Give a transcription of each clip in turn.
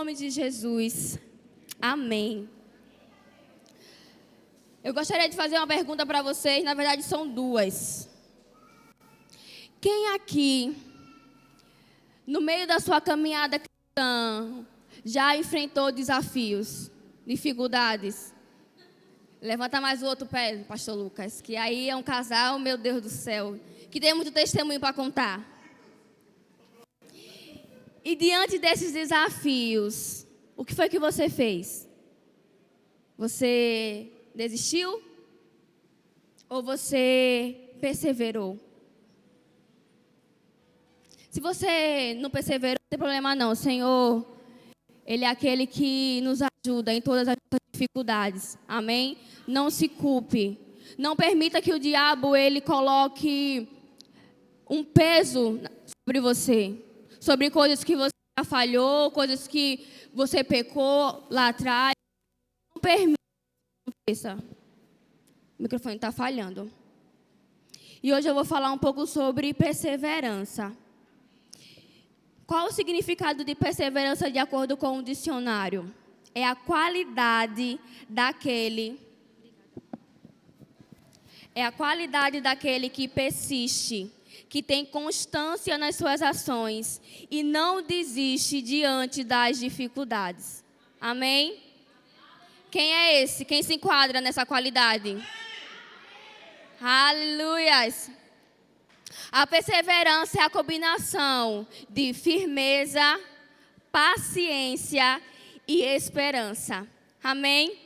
nome de Jesus. Amém. Eu gostaria de fazer uma pergunta para vocês, na verdade são duas. Quem aqui, no meio da sua caminhada cristã, já enfrentou desafios, dificuldades? Levanta mais o outro pé, pastor Lucas, que aí é um casal, meu Deus do céu, que tem muito testemunho para contar. E diante desses desafios, o que foi que você fez? Você desistiu? Ou você perseverou? Se você não perseverou, não tem problema não. O Senhor, Ele é aquele que nos ajuda em todas as nossas dificuldades. Amém? Não se culpe. Não permita que o diabo, ele coloque um peso sobre você. Sobre coisas que você já falhou, coisas que você pecou lá atrás. Não permita. O microfone está falhando. E hoje eu vou falar um pouco sobre perseverança. Qual o significado de perseverança de acordo com o dicionário? É a qualidade daquele que persiste, que tem constância nas suas ações e não desiste diante das dificuldades. Amém? Quem é esse? Quem se enquadra nessa qualidade? Aleluias! A perseverança é a combinação de firmeza, paciência e esperança. Amém?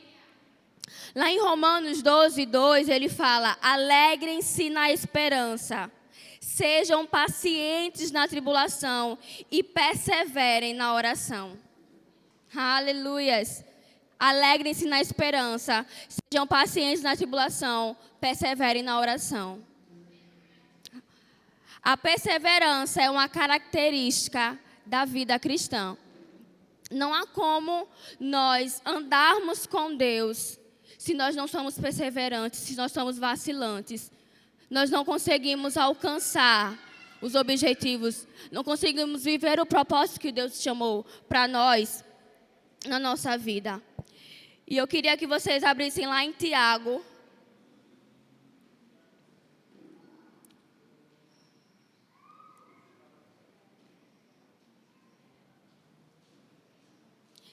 Lá em Romanos 12:2, ele fala: alegrem-se na esperança, sejam pacientes na tribulação e perseverem na oração. Aleluias! Alegrem-se na esperança, sejam pacientes na tribulação, perseverem na oração. A perseverança é uma característica da vida cristã. Não há como nós andarmos com Deus se nós não somos perseverantes, se nós somos vacilantes. Nós não conseguimos alcançar os objetivos, não conseguimos viver o propósito que Deus chamou para nós na nossa vida. E eu queria que vocês abrissem lá em Tiago.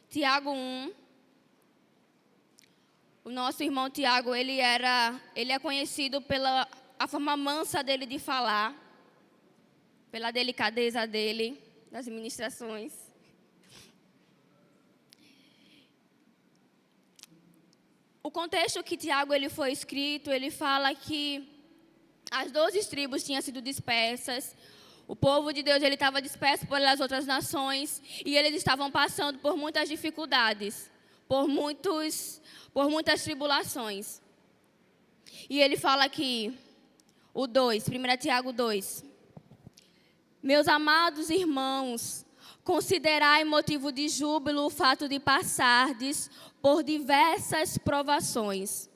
Tiago 1. O nosso irmão Tiago, ele é conhecido pela a forma mansa dele de falar, pela delicadeza dele, das ministrações. O contexto que Tiago ele foi escrito, ele fala que as 12 tribos tinham sido dispersas. O povo de Deus ele estava disperso pelas outras nações e eles estavam passando por muitas dificuldades, por muitas tribulações. E ele fala aqui, o 2, 1 Tiago 2. Meus amados irmãos, considerai motivo de júbilo o fato de passardes por diversas provações.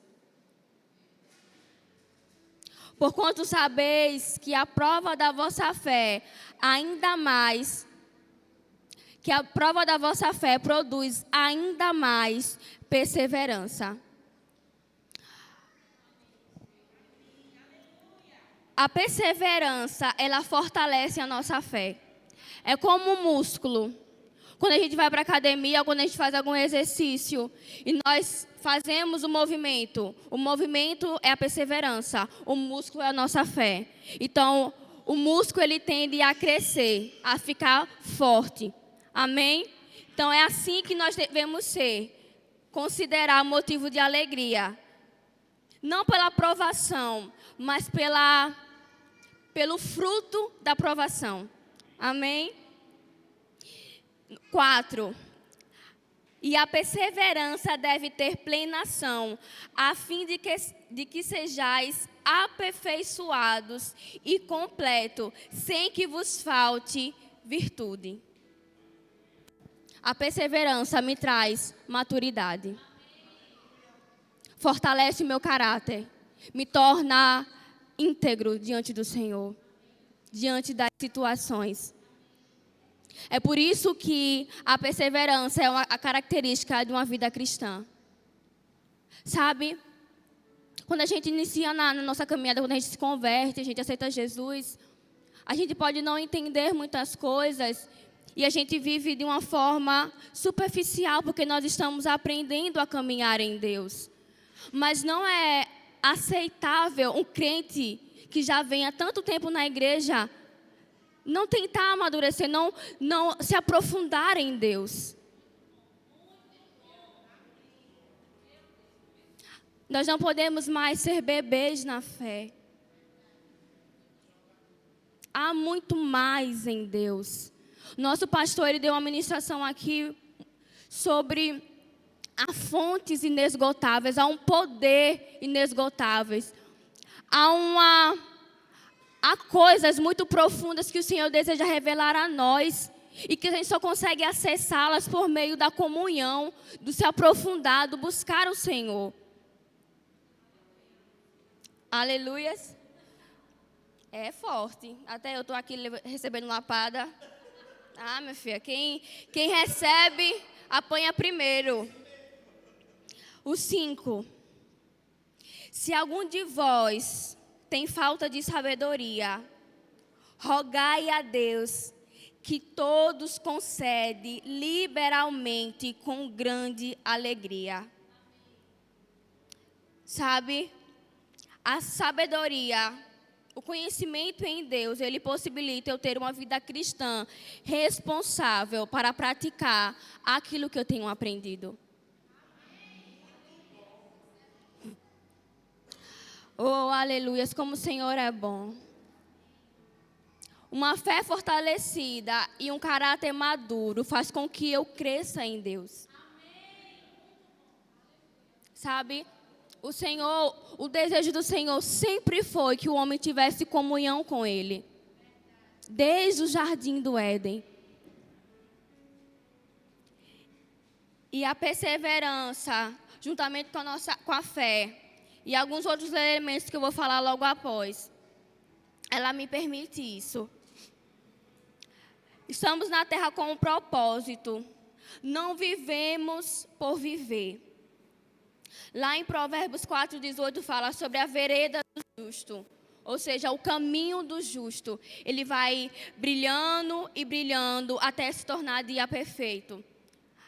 Porquanto sabeis que a prova da vossa fé, produz ainda mais perseverança. A perseverança, ela fortalece a nossa fé. É como um músculo. Quando a gente vai para a academia, quando a gente faz algum exercício e nós fazemos o movimento é a perseverança, o músculo é a nossa fé. Então, o músculo ele tende a crescer, a ficar forte. Amém? Então, é assim que nós devemos ser, considerar motivo de alegria. Não pela provação, mas pelo fruto da provação. Amém? 4. E a perseverança deve ter plena ação, a fim de que sejais aperfeiçoados e completos, sem que vos falte virtude. A perseverança me traz maturidade. Fortalece o meu caráter. Me torna íntegro diante do Senhor, diante das situações. É por isso que a perseverança é a característica de uma vida cristã. Sabe? Quando a gente inicia na nossa caminhada, quando a gente se converte, a gente aceita Jesus, a gente pode não entender muitas coisas e a gente vive de uma forma superficial, porque nós estamos aprendendo a caminhar em Deus. Mas não é aceitável um crente que já vem há tanto tempo na igreja não tentar amadurecer, não se aprofundar em Deus. Nós não podemos mais ser bebês na fé. Há muito mais em Deus. Nosso pastor, ele deu uma ministração aqui sobre há fontes inesgotáveis, há um poder inesgotáveis. Há coisas muito profundas que o Senhor deseja revelar a nós e que a gente só consegue acessá-las por meio da comunhão, do se aprofundar, do buscar o Senhor. Aleluias. É forte. Até eu estou aqui recebendo lapada. Ah, minha filha, quem recebe, apanha primeiro. O 5. Se algum de vós tem falta de sabedoria, rogai a Deus, que todos concede liberalmente com grande alegria. Sabe? A sabedoria, o conhecimento em Deus, ele possibilita eu ter uma vida cristã responsável para praticar aquilo que eu tenho aprendido. Oh, aleluias, como o Senhor é bom. Uma fé fortalecida e um caráter maduro faz com que eu cresça em Deus. Sabe? O desejo do Senhor sempre foi que o homem tivesse comunhão com Ele. Desde o jardim do Éden. E a perseverança, juntamente com a fé, e alguns outros elementos que eu vou falar logo após, ela me permite isso. Estamos na terra com um propósito. Não vivemos por viver. Lá em Provérbios 4:18 fala sobre a vereda do justo, ou seja, o caminho do justo. Ele vai brilhando e brilhando até se tornar dia perfeito.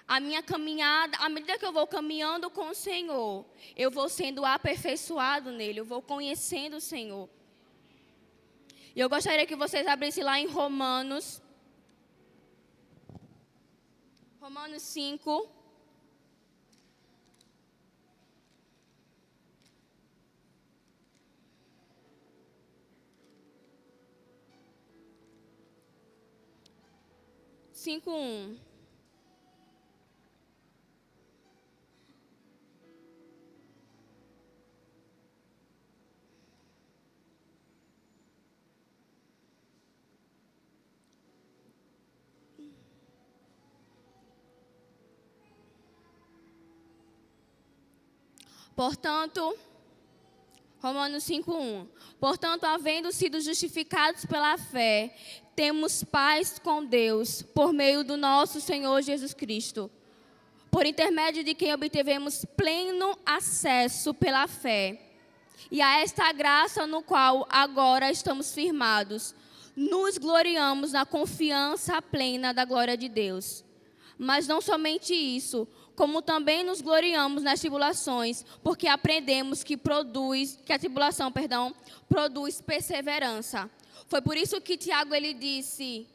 A minha caminhada, à medida que eu vou caminhando com o Senhor, eu vou sendo aperfeiçoado nele, eu vou conhecendo o Senhor. E eu gostaria que vocês abrissem lá em Romanos 5. Cinco, 1. Portanto, Romanos 5:1. Portanto, havendo sido justificados pela fé, temos paz com Deus por meio do nosso Senhor Jesus Cristo, por intermédio de quem obtivemos pleno acesso pela fé. E a esta graça no qual agora estamos firmados, nos gloriamos na confiança plena da glória de Deus. Mas não somente isso, como também nos gloriamos nas tribulações, porque aprendemos que a tribulação, produz perseverança. Foi por isso que Tiago ele disse: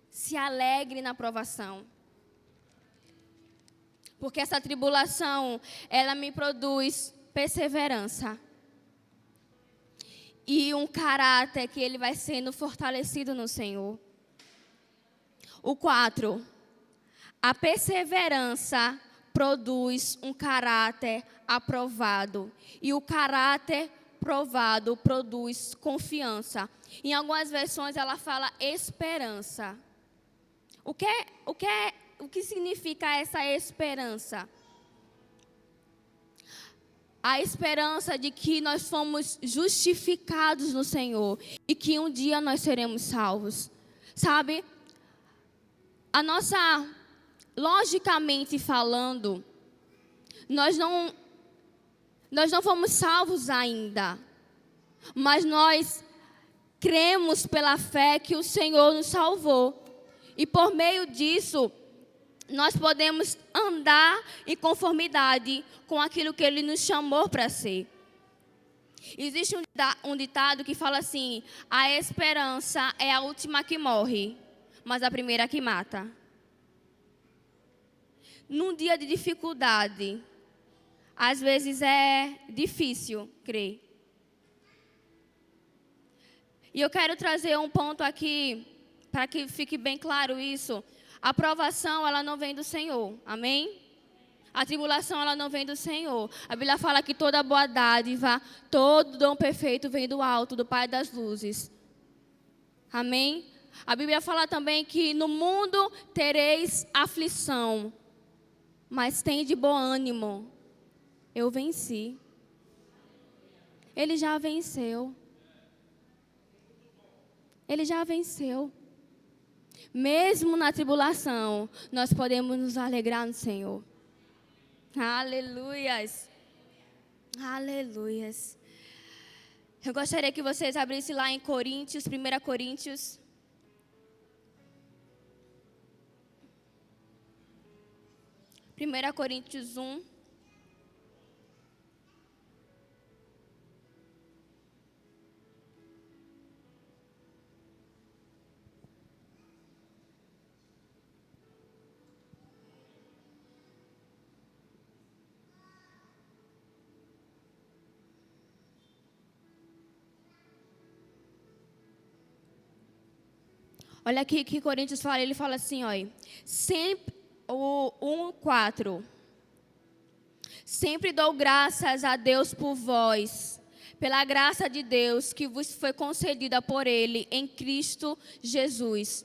se alegre na provação. Porque essa tribulação, ela me produz perseverança. E um caráter que ele vai sendo fortalecido no Senhor. O 4. A perseverança produz um caráter aprovado. E o caráter provado produz confiança. Em algumas versões ela fala esperança. O que significa essa esperança? A esperança de que nós fomos justificados no Senhor e que um dia nós seremos salvos. Sabe? logicamente falando, nós não fomos salvos ainda, mas nós cremos pela fé que o Senhor nos salvou. E por meio disso, nós podemos andar em conformidade com aquilo que Ele nos chamou para ser. Existe um ditado que fala assim: a esperança é a última que morre, mas a primeira que mata. Num dia de dificuldade, às vezes é difícil crer. E eu quero trazer um ponto aqui, para que fique bem claro isso. A provação, ela não vem do Senhor, amém? A tribulação, ela não vem do Senhor. A Bíblia fala que toda boa dádiva, todo dom perfeito vem do alto, do Pai das luzes. Amém? A Bíblia fala também que no mundo tereis aflição, mas tem de bom ânimo. Eu venci. Ele já venceu. Ele já venceu. Mesmo na tribulação, nós podemos nos alegrar no Senhor. Aleluias. Aleluias. Eu gostaria que vocês abrissem lá em Coríntios, 1 Coríntios. Primeira Coríntios 1. Olha aqui que Coríntios fala, ele fala assim, olha, sempre, o 1:4. Sempre dou graças a Deus por vós, pela graça de Deus que vos foi concedida por Ele em Cristo Jesus,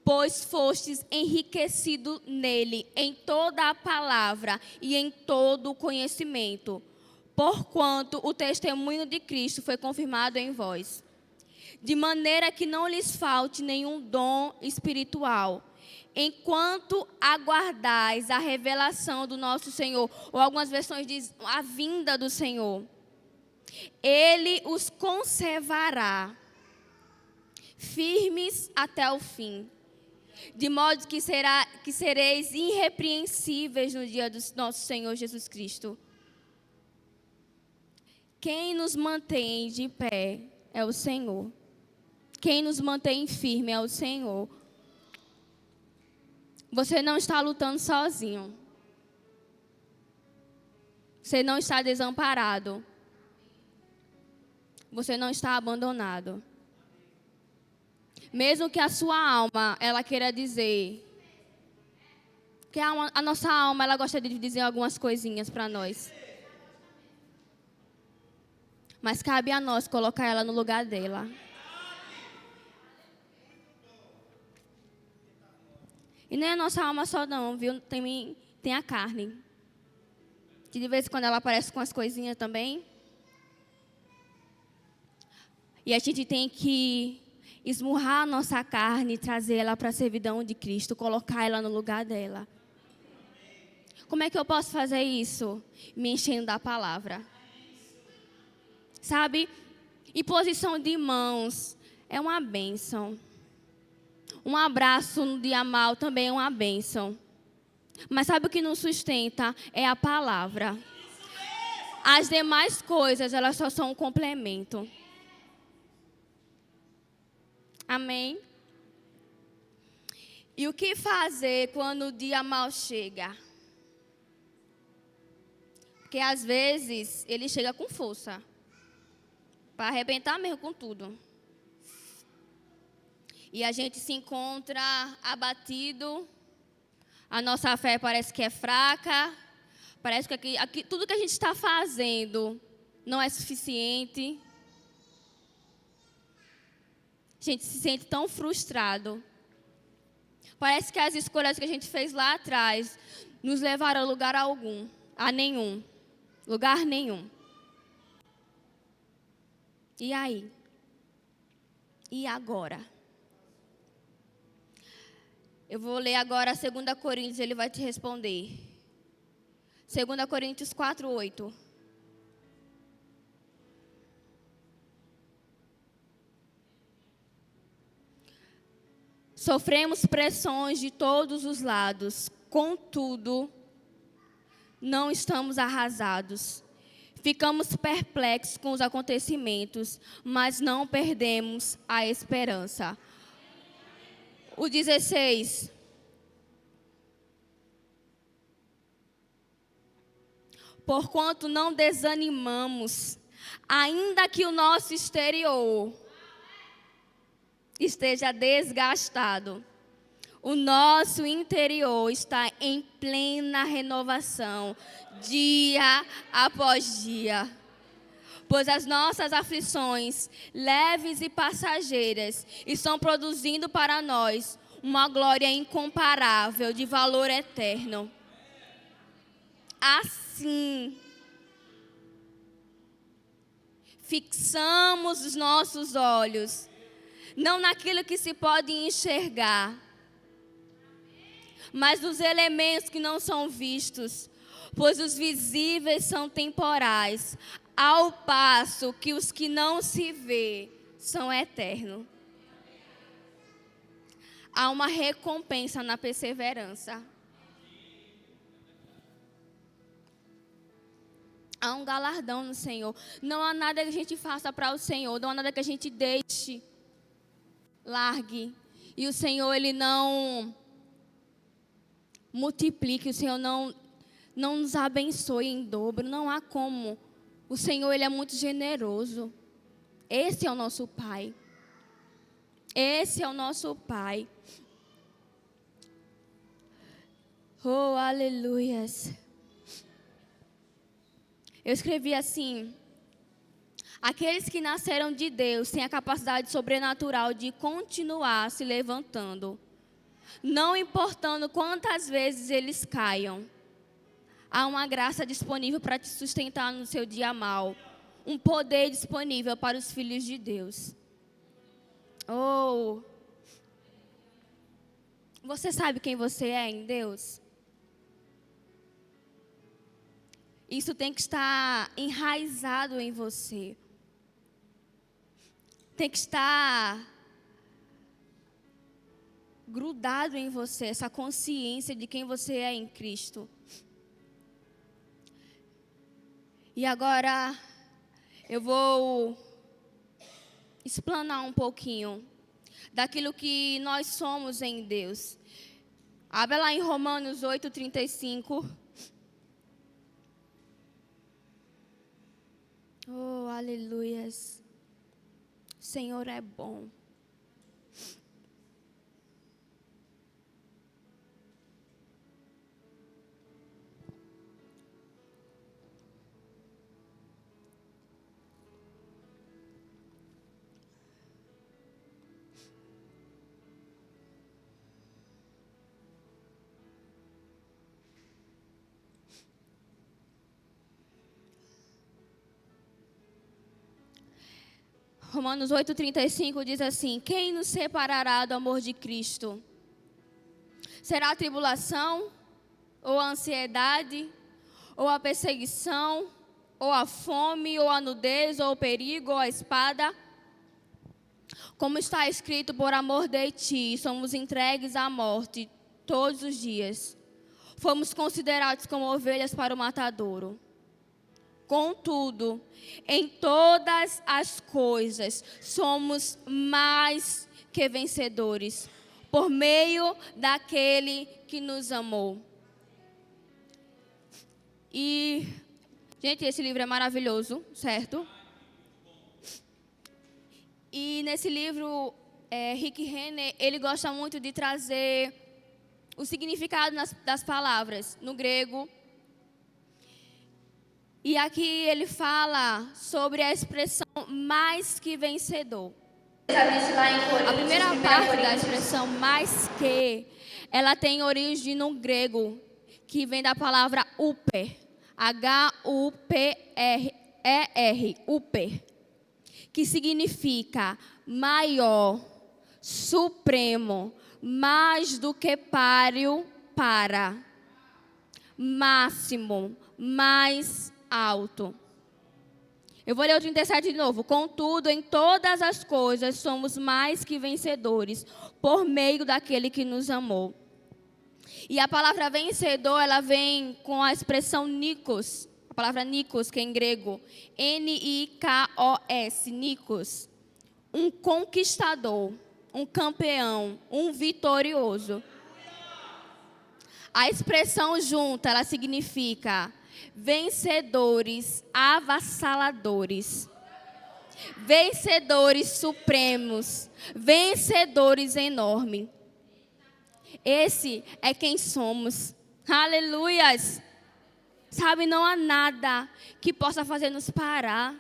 pois fostes enriquecido nele em toda a palavra e em todo o conhecimento, porquanto o testemunho de Cristo foi confirmado em vós. De maneira que não lhes falte nenhum dom espiritual, enquanto aguardais a revelação do nosso Senhor, ou algumas versões dizem a vinda do Senhor. Ele os conservará firmes até o fim, de modo que sereis irrepreensíveis no dia do nosso Senhor Jesus Cristo. Quem nos mantém de pé é o Senhor. Quem nos mantém firme é o Senhor. Você não está lutando sozinho. Você não está desamparado. Você não está abandonado. Mesmo que a sua alma, ela queira dizer, que a nossa alma, ela gosta de dizer algumas coisinhas para nós. Mas cabe a nós colocar ela no lugar dela. E nem a nossa alma só não, viu? Tem a carne. Que de vez em quando ela aparece com as coisinhas também. E a gente tem que esmurrar a nossa carne, trazer ela para a servidão de Cristo, colocar ela no lugar dela. Como é que eu posso fazer isso? Me enchendo da palavra. Sabe? Imposição de mãos é uma bênção. Um abraço no dia mal também é uma bênção. Mas sabe o que nos sustenta? É a palavra. As demais coisas, elas só são um complemento. Amém? E o que fazer quando o dia mal chega? Porque às vezes ele chega com força. Para arrebentar mesmo com tudo. E a gente se encontra abatido, a nossa fé parece que é fraca, parece que tudo que a gente está fazendo não é suficiente. A gente se sente tão frustrado. Parece que as escolhas que a gente fez lá atrás nos levaram a lugar algum, a nenhum, lugar nenhum. E aí? E agora? Eu vou ler agora 2 Coríntios, ele vai te responder. 2 Coríntios 4:8. Sofremos pressões de todos os lados, contudo, não estamos arrasados. Ficamos perplexos com os acontecimentos, mas não perdemos a esperança. O 16. Porquanto não desanimamos, ainda que o nosso exterior esteja desgastado, o nosso interior está em plena renovação, dia após dia. Pois as nossas aflições, leves e passageiras, estão produzindo para nós uma glória incomparável, de valor eterno. Assim, fixamos os nossos olhos não naquilo que se pode enxergar, mas nos elementos que não são vistos, pois os visíveis são temporais, ao passo que os que não se vê são eternos. Há uma recompensa na perseverança. Há um galardão no Senhor. Não há nada que a gente faça para o Senhor, não há nada que a gente deixe, largue, e o Senhor, Ele não multiplique, o Senhor não nos abençoe em dobro, não há como. O Senhor, Ele é muito generoso. Esse é o nosso Pai. Esse é o nosso Pai. Oh, aleluias. Eu escrevi assim: aqueles que nasceram de Deus têm a capacidade sobrenatural de continuar se levantando, não importando quantas vezes eles caiam. Há uma graça disponível para te sustentar no seu dia mal, um poder disponível para os filhos de Deus. Oh, você sabe quem você é em Deus? Isso tem que estar enraizado em você. Tem que estar grudado em você, essa consciência de quem você é em Cristo. E agora eu vou explanar um pouquinho daquilo que nós somos em Deus. Abra lá em Romanos 8:35. Oh, aleluias. O Senhor é bom. Romanos 8:35 diz assim: quem nos separará do amor de Cristo? Será a tribulação, ou a ansiedade, ou a perseguição, ou a fome, ou a nudez, ou o perigo, ou a espada? Como está escrito, por amor de ti, somos entregues à morte todos os dias. Fomos considerados como ovelhas para o matadouro. Contudo, em todas as coisas, somos mais que vencedores, por meio daquele que nos amou. E, gente, esse livro é maravilhoso, certo? E nesse livro, Rick Renner, ele gosta muito de trazer o significado das palavras, no grego. E aqui ele fala sobre a expressão mais que vencedor. A primeira parte da expressão mais que, ela tem origem no grego, que vem da palavra uper, H-U-P-R-E-R, uper, que significa maior, supremo, mais do que páreo para, máximo, mais alto. Eu vou ler o 37 de novo. Contudo, em todas as coisas somos mais que vencedores, por meio daquele que nos amou. E a palavra vencedor, ela vem com a expressão nikos. A palavra nikos, que é em grego. Nikos, nikos. Um conquistador, um campeão, um vitorioso. A expressão junta, ela significa vencedores, avassaladores, vencedores supremos, vencedores enormes. Esse é quem somos. Aleluias! Sabe, não há nada que possa fazer nos parar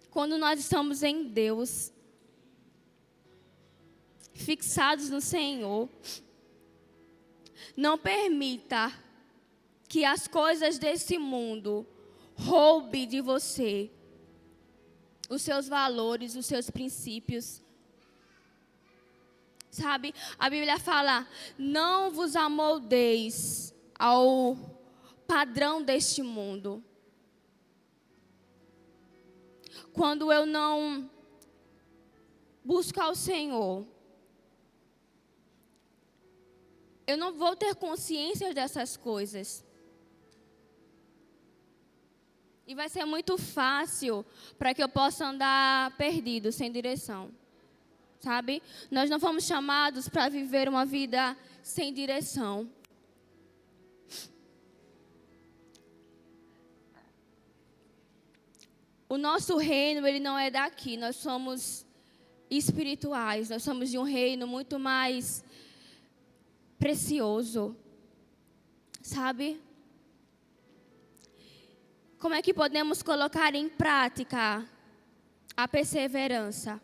quando nós estamos em Deus, fixados no Senhor. Não permita que as coisas desse mundo roubem de você os seus valores, os seus princípios. Sabe, a Bíblia fala, não vos amoldeis ao padrão deste mundo. Quando eu não busco ao Senhor, eu não vou ter consciência dessas coisas. E vai ser muito fácil para que eu possa andar perdido, sem direção. Sabe? Nós não fomos chamados para viver uma vida sem direção. O nosso reino, ele não é daqui. Nós somos espirituais. Nós somos de um reino muito mais precioso. Sabe? Como é que podemos colocar em prática a perseverança?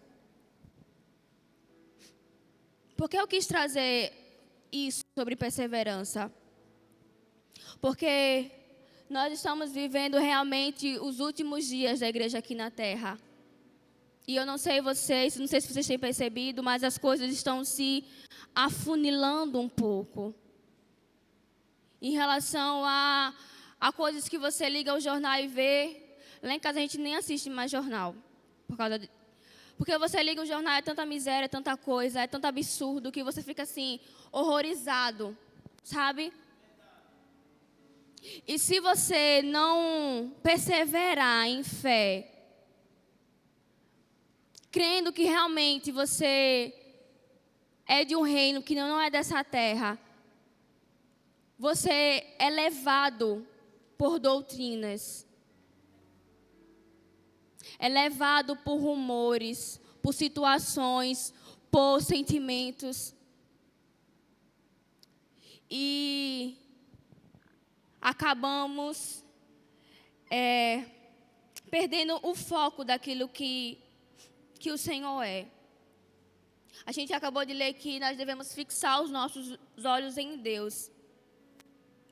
Por que eu quis trazer isso sobre perseverança? Porque nós estamos vivendo realmente os últimos dias da igreja aqui na terra. E eu não sei vocês, não sei se vocês têm percebido, mas as coisas estão se afunilando um pouco. Em relação a coisas que você liga o jornal e vê. Lá em casa a gente nem assiste mais jornal. Porque você liga o jornal, é tanta miséria, é tanta coisa, é tanto absurdo, que você fica assim, horrorizado, sabe? E se você não perseverar em fé, crendo que realmente você é de um reino que não é dessa terra, você é levado por doutrinas, é levado por rumores, por situações, por sentimentos. E acabamos perdendo o foco daquilo que o Senhor é. A gente acabou de ler que nós devemos fixar os nossos olhos em Deus.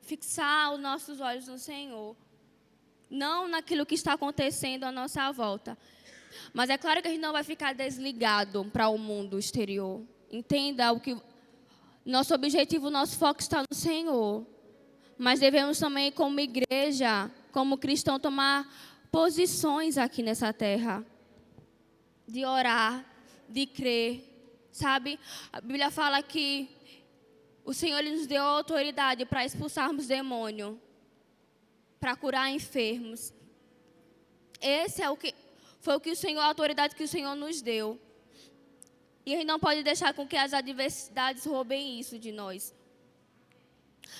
Fixar os nossos olhos no Senhor. Não naquilo que está acontecendo à nossa volta. Mas é claro que a gente não vai ficar desligado para o mundo exterior. Entenda o que nosso objetivo, nosso foco está no Senhor. Mas devemos também, como igreja, como cristão, tomar posições aqui nessa terra. De orar, de crer, sabe? A Bíblia fala que o Senhor ele nos deu autoridade para expulsarmos demônio, para curar enfermos. Esse foi a autoridade que o Senhor nos deu. E a gente não pode deixar com que as adversidades roubem isso de nós.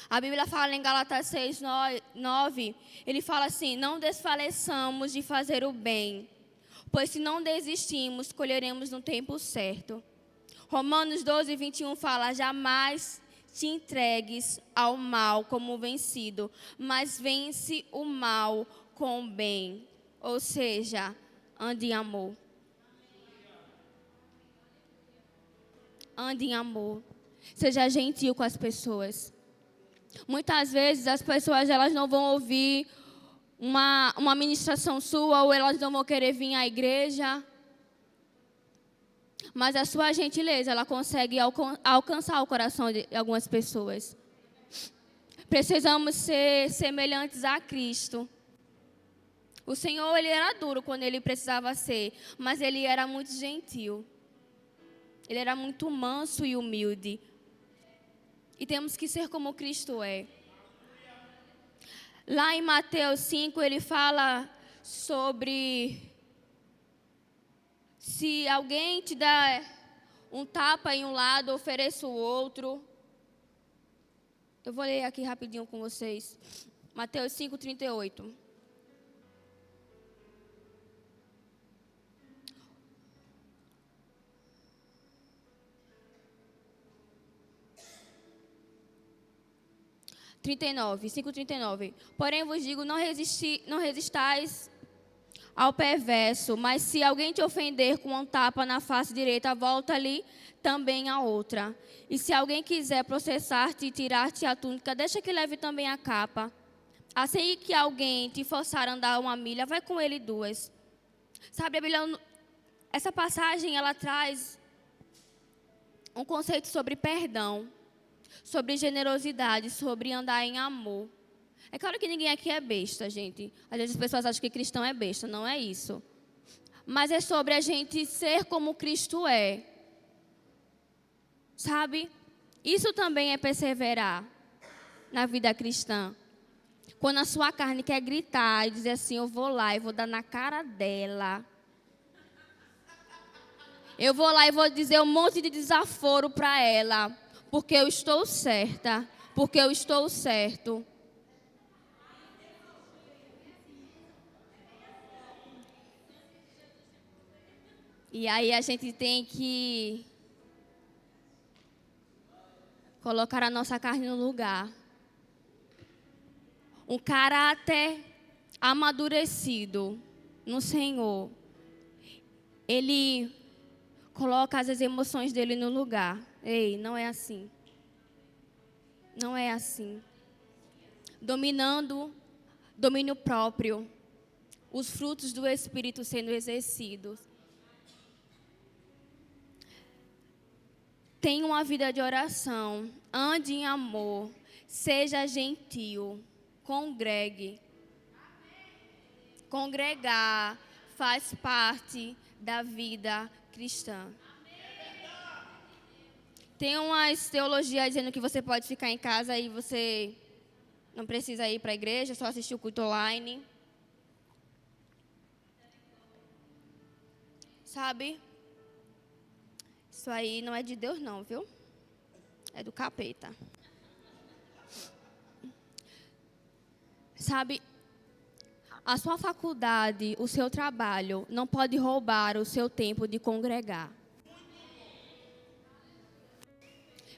A Bíblia fala em Gálatas 6:9, ele fala assim, não desfaleçamos de fazer o bem, pois se não desistimos, colheremos no tempo certo. Romanos 12:21 fala, jamais te entregues ao mal como vencido, mas vence o mal com o bem. Ou seja, ande em amor. Ande em amor. Seja gentil com as pessoas. Muitas vezes as pessoas elas não vão ouvir uma ministração sua ou elas não vão querer vir à igreja. mas a sua gentileza, ela consegue alcançar o coração de algumas pessoas. Precisamos ser semelhantes a Cristo. O Senhor, ele era duro quando ele precisava ser, mas ele era muito gentil. Ele era muito manso e humilde. E temos que ser como Cristo é. Lá em Mateus 5, ele fala sobre se alguém te dá um tapa em um lado, ofereça o outro. Eu vou ler aqui rapidinho com vocês. Mateus 5, 38. (39) 5:39. Porém vos digo, não resistais ao perverso, mas se alguém te ofender com um tapa na face direita, volta-lhe também a outra. E se alguém quiser processar-te e tirar-te a túnica, deixa que leve também a capa. Assim que alguém te forçar a andar 1 milha, vai com ele 2. Sabe, a Bíblia, essa passagem, ela traz um conceito sobre perdão, sobre generosidade, sobre andar em amor. É claro que ninguém aqui é besta, gente. Às vezes as pessoas acham que cristão é besta, não é isso. Mas é sobre a gente ser como Cristo é. Sabe? Isso também é perseverar na vida cristã. Quando a sua carne quer gritar e dizer assim, eu vou lá e vou dar na cara dela. Eu vou lá e vou dizer um monte de desaforo para ela. Porque eu estou certa. Porque eu estou certo. E aí a gente tem que colocar a nossa carne no lugar. Um caráter amadurecido no Senhor. Ele coloca as emoções dele no lugar. Ei, não é assim. Não é assim. Domínio próprio. Os frutos do Espírito sendo exercidos. Tenha uma vida de oração. Ande em amor. Seja gentil. Congregue. Congregar faz parte da vida cristã. Tem umas teologias dizendo que você pode ficar em casa e você não precisa ir para a igreja, só assistir o culto online. Sabe? Isso aí não é de Deus não, viu? É do capeta. Sabe? A sua faculdade, o seu trabalho, não pode roubar o seu tempo de congregar.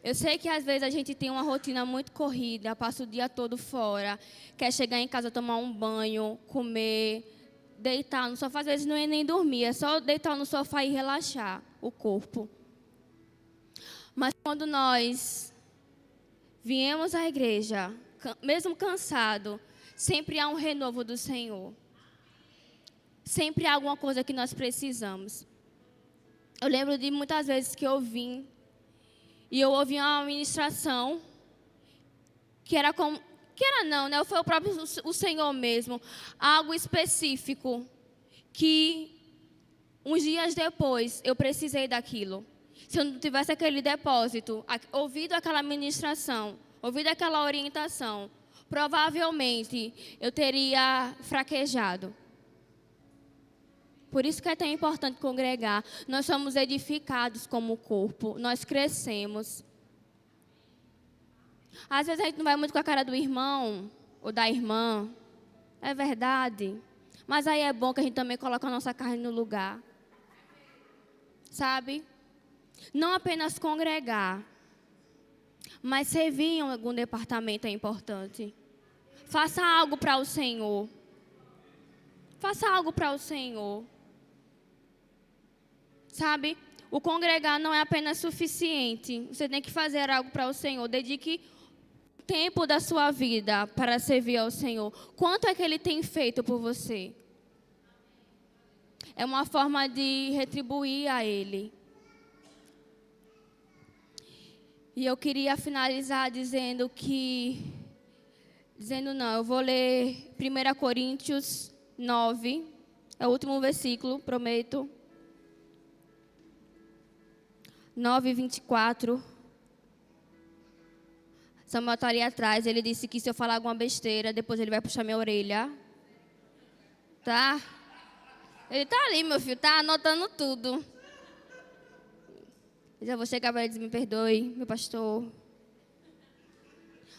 Eu sei que às vezes a gente tem uma rotina muito corrida, passa o dia todo fora, quer chegar em casa, tomar um banho, comer, deitar no sofá. Às vezes não é nem dormir, é só deitar no sofá e relaxar o corpo. Mas quando nós viemos à igreja, mesmo cansado, sempre há um renovo do Senhor. Sempre há alguma coisa que nós precisamos. Eu lembro de muitas vezes que eu vim e eu ouvi uma ministração que era como... Que era não, né? Foi o próprio o Senhor mesmo. Algo específico que uns dias depois eu precisei daquilo. Se eu não tivesse aquele depósito, ouvido aquela ministração, ouvido aquela orientação, provavelmente eu teria fraquejado. Por isso que é tão importante congregar. Nós somos edificados como corpo, nós crescemos. Às vezes a gente não vai muito com a cara do irmão ou da irmã. É verdade. Mas aí é bom que a gente também coloque a nossa carne no lugar. Sabe? Não apenas congregar, mas servir em algum departamento é importante. Faça algo para o Senhor. Faça algo para o Senhor. Sabe? O congregar não é apenas suficiente. Você tem que fazer algo para o Senhor. Dedique tempo da sua vida para servir ao Senhor. Quanto é que Ele tem feito por você? É uma forma de retribuir a Ele. E eu queria finalizar dizendo que... Dizendo não, eu vou ler 1 Coríntios 9. É o último versículo, prometo. 9:24. Samuel está ali atrás. Ele disse que se eu falar alguma besteira, depois ele vai puxar minha orelha. Tá? Ele tá ali, meu filho, tá anotando tudo. Eu já vou chegar para ele e dizer, me perdoe, meu pastor.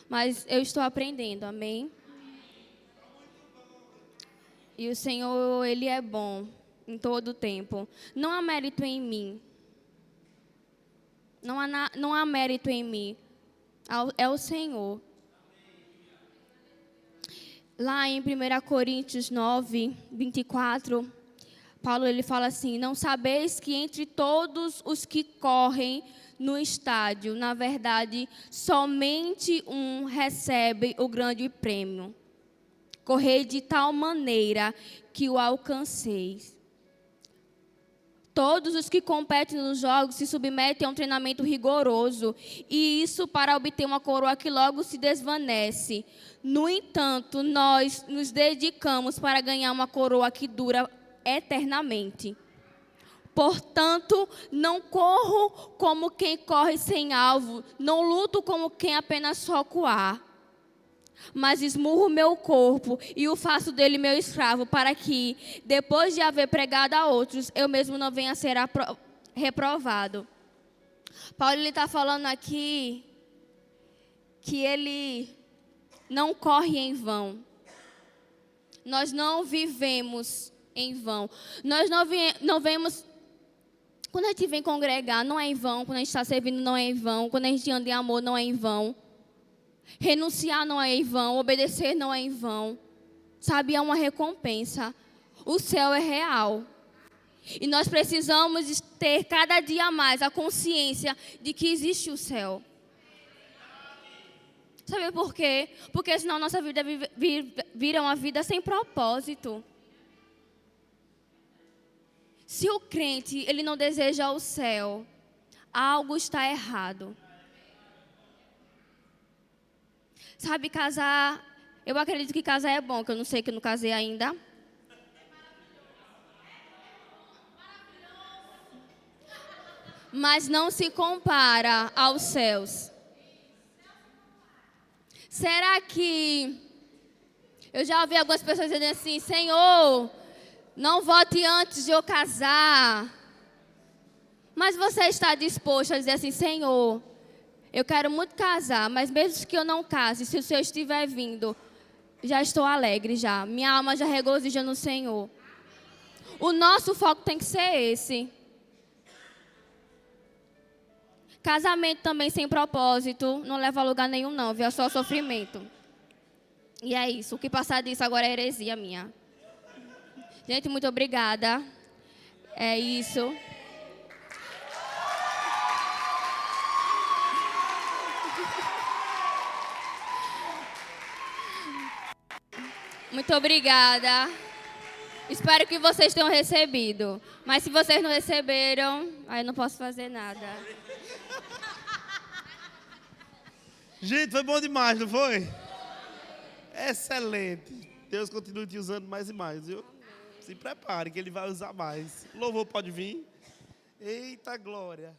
Mas eu estou aprendendo, amém? E o Senhor, Ele é bom em todo o tempo. Não há mérito em mim. Não há mérito em mim. É o Senhor. Lá em 1 Coríntios 9:24, Paulo ele fala assim: não sabeis que entre todos os que correm no estádio, na verdade, somente um recebe o grande prêmio. Correi de tal maneira que o alcanceis. Todos os que competem nos jogos se submetem a um treinamento rigoroso, e isso para obter uma coroa que logo se desvanece. No entanto, nós nos dedicamos para ganhar uma coroa que dura eternamente. Portanto, não corro como quem corre sem alvo, não luto como quem apenas soca o ar, mas esmurro meu corpo e o faço dele meu escravo, para que, depois de haver pregado a outros, eu mesmo não venha a ser reprovado. Paulo está falando aqui que ele não corre em vão. Nós não vivemos em vão. Nós não vemos... Quando a gente vem congregar, não é em vão. Quando a gente está servindo, não é em vão. Quando a gente anda em amor, não é em vão. Renunciar não é em vão. Obedecer não é em vão. Sabe, é uma recompensa. O céu é real. E nós precisamos ter cada dia mais a consciência de que existe o céu. Sabe por quê? Porque senão nossa vida vira uma vida sem propósito. Se o crente ele não deseja o céu, algo está errado. Sabe, casar... Eu acredito que casar é bom, que eu não sei, que eu não casei ainda. Mas não se compara aos céus. Será que... Eu já ouvi algumas pessoas dizendo assim, Senhor, não vote antes de eu casar. Mas você está disposto a dizer assim, Senhor, eu quero muito casar, mas mesmo que eu não case, se o Senhor estiver vindo, já estou alegre já. Minha alma já regozija no Senhor. O nosso foco tem que ser esse. Casamento também sem propósito não leva a lugar nenhum não, viu? É só sofrimento. E é isso. O que passar disso agora é heresia minha. Gente, muito obrigada. É isso. Muito obrigada. Espero que vocês tenham recebido. Mas se vocês não receberam, aí eu não posso fazer nada. Gente, foi bom demais, não foi? Excelente. Deus continue te usando mais e mais, viu? Se prepare que Ele vai usar mais. O louvor pode vir. Eita glória.